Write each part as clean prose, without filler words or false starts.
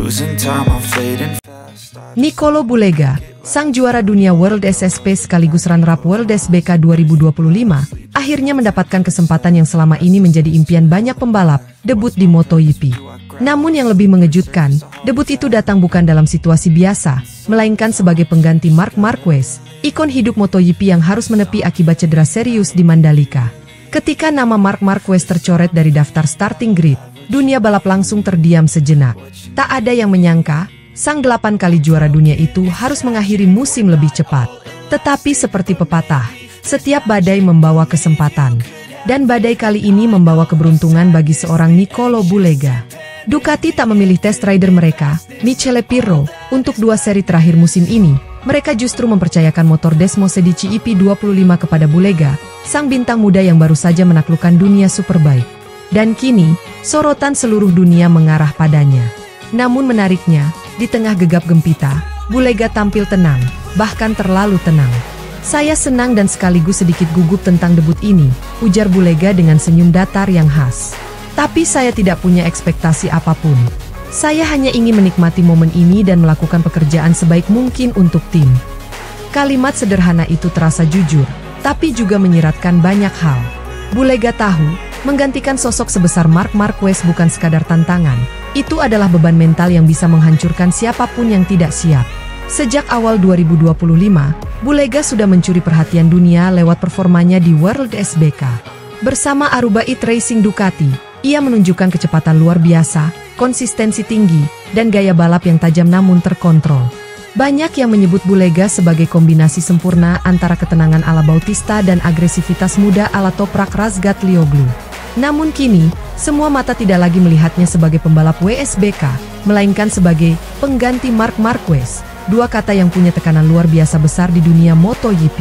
Losing time, I'm fading fast. Nicolo Bulega, sang juara dunia World SSP sekaligus runner-up World SBK 2025, akhirnya mendapatkan kesempatan yang selama ini menjadi impian banyak pembalap, debut di MotoGP. Namun yang lebih mengejutkan, debut itu datang bukan dalam situasi biasa, melainkan sebagai pengganti Marc Marquez, ikon hidup MotoGP yang harus menepi akibat cedera serius di Mandalika. Ketika nama Marc Marquez tercoret dari daftar starting grid, dunia balap langsung terdiam sejenak. Tak ada yang menyangka, sang 8 kali juara dunia itu harus mengakhiri musim lebih cepat. Tetapi seperti pepatah, setiap badai membawa kesempatan. Dan badai kali ini membawa keberuntungan bagi seorang Nicolo Bulega. Ducati tak memilih test rider mereka, Michele Pirro, untuk 2 seri terakhir musim ini. Mereka justru mempercayakan motor Desmosedici EP25 kepada Bulega, sang bintang muda yang baru saja menaklukkan dunia superbike. Dan kini, sorotan seluruh dunia mengarah padanya. Namun menariknya, di tengah gegap gempita, Bulega tampil tenang, bahkan terlalu tenang. Saya senang dan sekaligus sedikit gugup tentang debut ini, ujar Bulega dengan senyum datar yang khas. Tapi saya tidak punya ekspektasi apapun. Saya hanya ingin menikmati momen ini dan melakukan pekerjaan sebaik mungkin untuk tim. Kalimat sederhana itu terasa jujur, tapi juga menyiratkan banyak hal. Bulega tahu, menggantikan sosok sebesar Marc Marquez bukan sekadar tantangan. Itu adalah beban mental yang bisa menghancurkan siapapun yang tidak siap. Sejak awal 2025, Bulega sudah mencuri perhatian dunia lewat performanya di World SBK. Bersama Aruba It Racing Ducati, ia menunjukkan kecepatan luar biasa, konsistensi tinggi, dan gaya balap yang tajam namun terkontrol. Banyak yang menyebut Bulega sebagai kombinasi sempurna antara ketenangan ala Bautista dan agresivitas muda ala Toprak Razgatlioglu. Namun kini, semua mata tidak lagi melihatnya sebagai pembalap WSBK, melainkan sebagai pengganti Marc Marquez, 2 kata yang punya tekanan luar biasa besar di dunia MotoGP.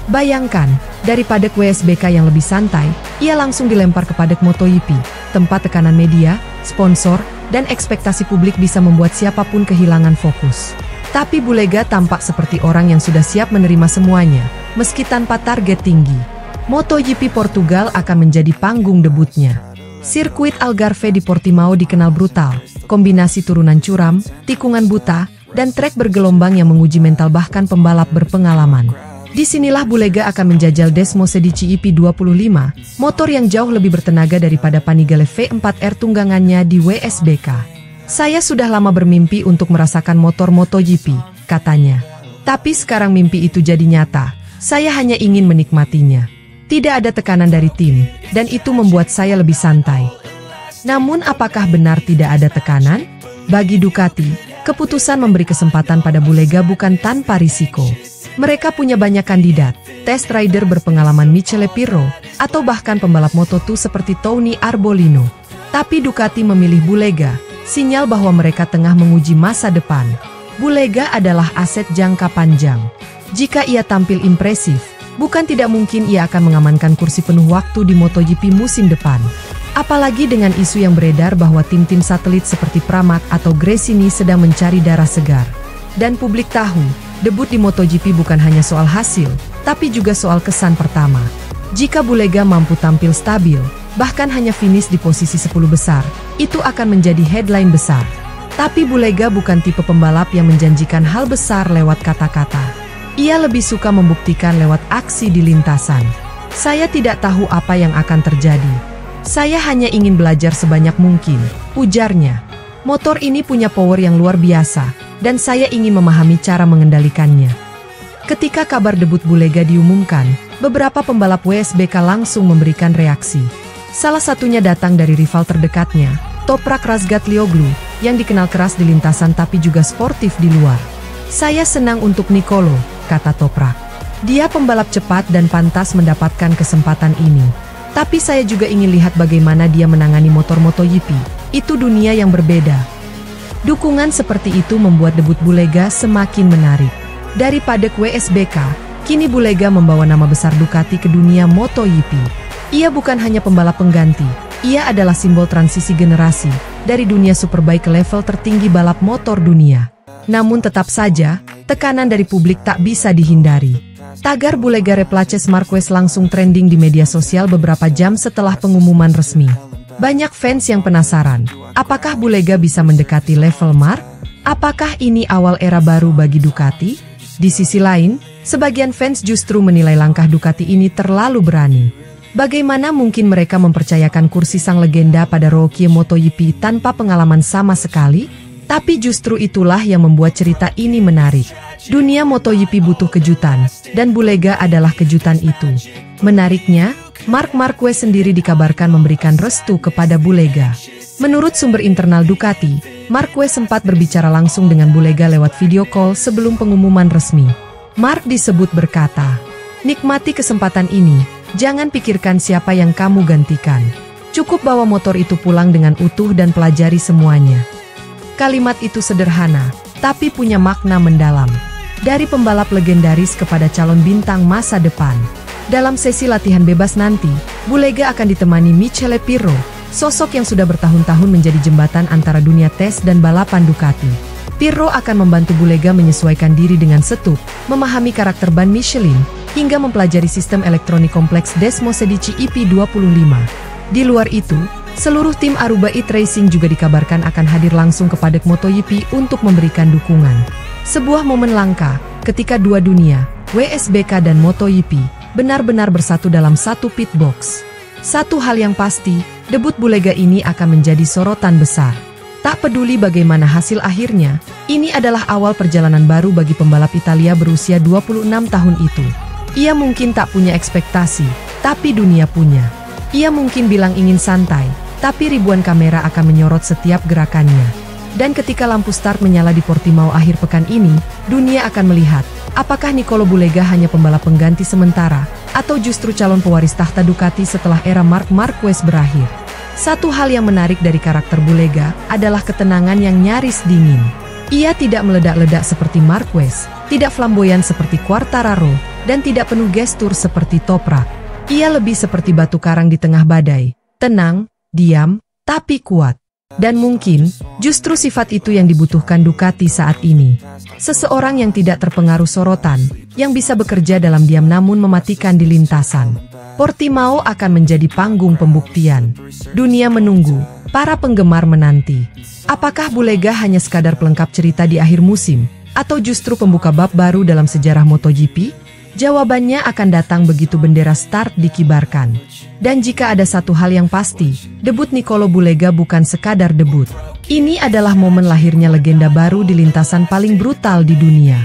Bayangkan, daripada WSBK yang lebih santai, ia langsung dilempar kepada MotoGP, tempat tekanan media, sponsor, dan ekspektasi publik bisa membuat siapapun kehilangan fokus. Tapi Bulega tampak seperti orang yang sudah siap menerima semuanya, meski tanpa target tinggi. MotoGP Portugal akan menjadi panggung debutnya. Sirkuit Algarve di Portimao dikenal brutal, kombinasi turunan curam, tikungan buta, dan trek bergelombang yang menguji mental bahkan pembalap berpengalaman. Disinilah Bulega akan menjajal Desmosedici EP25, motor yang jauh lebih bertenaga daripada Panigale V4R tunggangannya di WSBK. Saya sudah lama bermimpi untuk merasakan motor MotoGP, katanya. Tapi sekarang mimpi itu jadi nyata, saya hanya ingin menikmatinya. Tidak ada tekanan dari tim, dan itu membuat saya lebih santai. Namun apakah benar tidak ada tekanan? Bagi Ducati, keputusan memberi kesempatan pada Bulega bukan tanpa risiko. Mereka punya banyak kandidat, test rider berpengalaman Michele Pirro, atau bahkan pembalap Moto2 seperti Tony Arbolino. Tapi Ducati memilih Bulega, sinyal bahwa mereka tengah menguji masa depan. Bulega adalah aset jangka panjang. Jika ia tampil impresif, bukan tidak mungkin ia akan mengamankan kursi penuh waktu di MotoGP musim depan. Apalagi dengan isu yang beredar bahwa tim-tim satelit seperti Pramac atau Gresini sedang mencari darah segar. Dan publik tahu, debut di MotoGP bukan hanya soal hasil, tapi juga soal kesan pertama. Jika Bulega mampu tampil stabil, bahkan hanya finish di posisi 10 besar, itu akan menjadi headline besar. Tapi Bulega bukan tipe pembalap yang menjanjikan hal besar lewat kata-kata. Ia lebih suka membuktikan lewat aksi di lintasan. Saya tidak tahu apa yang akan terjadi. Saya hanya ingin belajar sebanyak mungkin, ujarnya. Motor ini punya power yang luar biasa, dan saya ingin memahami cara mengendalikannya. Ketika kabar debut Bulega diumumkan, beberapa pembalap WSBK langsung memberikan reaksi. Salah satunya datang dari rival terdekatnya, Toprak Razgatlioglu, yang dikenal keras di lintasan tapi juga sportif di luar. Saya senang untuk Nicolo, kata Toprak. Dia pembalap cepat dan pantas mendapatkan kesempatan ini. Tapi saya juga ingin lihat bagaimana dia menangani motor MotoGP. Itu dunia yang berbeda. Dukungan seperti itu membuat debut Bulega semakin menarik. Daripada WSBK, kini Bulega membawa nama besar Ducati ke dunia MotoGP. Ia bukan hanya pembalap pengganti, ia adalah simbol transisi generasi, dari dunia superbike ke level tertinggi balap motor dunia. Namun tetap saja, tekanan dari publik tak bisa dihindari. Tagar Bulega replaces Marquez langsung trending di media sosial beberapa jam setelah pengumuman resmi. Banyak fans yang penasaran, apakah Bulega bisa mendekati level Mark? Apakah ini awal era baru bagi Ducati? Di sisi lain, sebagian fans justru menilai langkah Ducati ini terlalu berani. Bagaimana mungkin mereka mempercayakan kursi sang legenda pada rookie MotoGP tanpa pengalaman sama sekali? Tapi justru itulah yang membuat cerita ini menarik. Dunia MotoGP butuh kejutan, dan Bulega adalah kejutan itu. Menariknya, Marc Marquez sendiri dikabarkan memberikan restu kepada Bulega. Menurut sumber internal Ducati, Marquez sempat berbicara langsung dengan Bulega lewat video call sebelum pengumuman resmi. Marc disebut berkata, "Nikmati kesempatan ini, jangan pikirkan siapa yang kamu gantikan. Cukup bawa motor itu pulang dengan utuh dan pelajari semuanya." Kalimat itu sederhana, tapi punya makna mendalam. Dari pembalap legendaris kepada calon bintang masa depan. Dalam sesi latihan bebas nanti, Bulega akan ditemani Michele Pirro, sosok yang sudah bertahun-tahun menjadi jembatan antara dunia tes dan balapan Ducati. Pirro akan membantu Bulega menyesuaikan diri dengan setup, memahami karakter ban Michelin, hingga mempelajari sistem elektronik kompleks Desmo Sedici EP25. Di luar itu, seluruh tim Aruba It Racing juga dikabarkan akan hadir langsung ke paddock MotoGP untuk memberikan dukungan. Sebuah momen langka, ketika dua dunia, WSBK dan MotoGP, benar-benar bersatu dalam satu pit box. Satu hal yang pasti, debut Bulega ini akan menjadi sorotan besar. Tak peduli bagaimana hasil akhirnya, ini adalah awal perjalanan baru bagi pembalap Italia berusia 26 tahun itu. Ia mungkin tak punya ekspektasi, tapi dunia punya. Ia mungkin bilang ingin santai, tapi ribuan kamera akan menyorot setiap gerakannya. Dan ketika lampu start menyala di Portimao akhir pekan ini, dunia akan melihat, apakah Nicolo Bulega hanya pembalap pengganti sementara, atau justru calon pewaris tahta Ducati setelah era Marc Marquez berakhir. Satu hal yang menarik dari karakter Bulega adalah ketenangan yang nyaris dingin. Ia tidak meledak-ledak seperti Marquez, tidak flamboyan seperti Quartararo, dan tidak penuh gestur seperti Toprak. Ia lebih seperti batu karang di tengah badai, tenang, diam, tapi kuat. Dan mungkin, justru sifat itu yang dibutuhkan Ducati saat ini. Seseorang yang tidak terpengaruh sorotan, yang bisa bekerja dalam diam namun mematikan di lintasan. Portimao akan menjadi panggung pembuktian. Dunia menunggu, para penggemar menanti. Apakah Bulega hanya sekadar pelengkap cerita di akhir musim, atau justru pembuka bab baru dalam sejarah MotoGP? Jawabannya akan datang begitu bendera start dikibarkan. Dan jika ada satu hal yang pasti, debut Nicolo Bulega bukan sekadar debut. Ini adalah momen lahirnya legenda baru di lintasan paling brutal di dunia.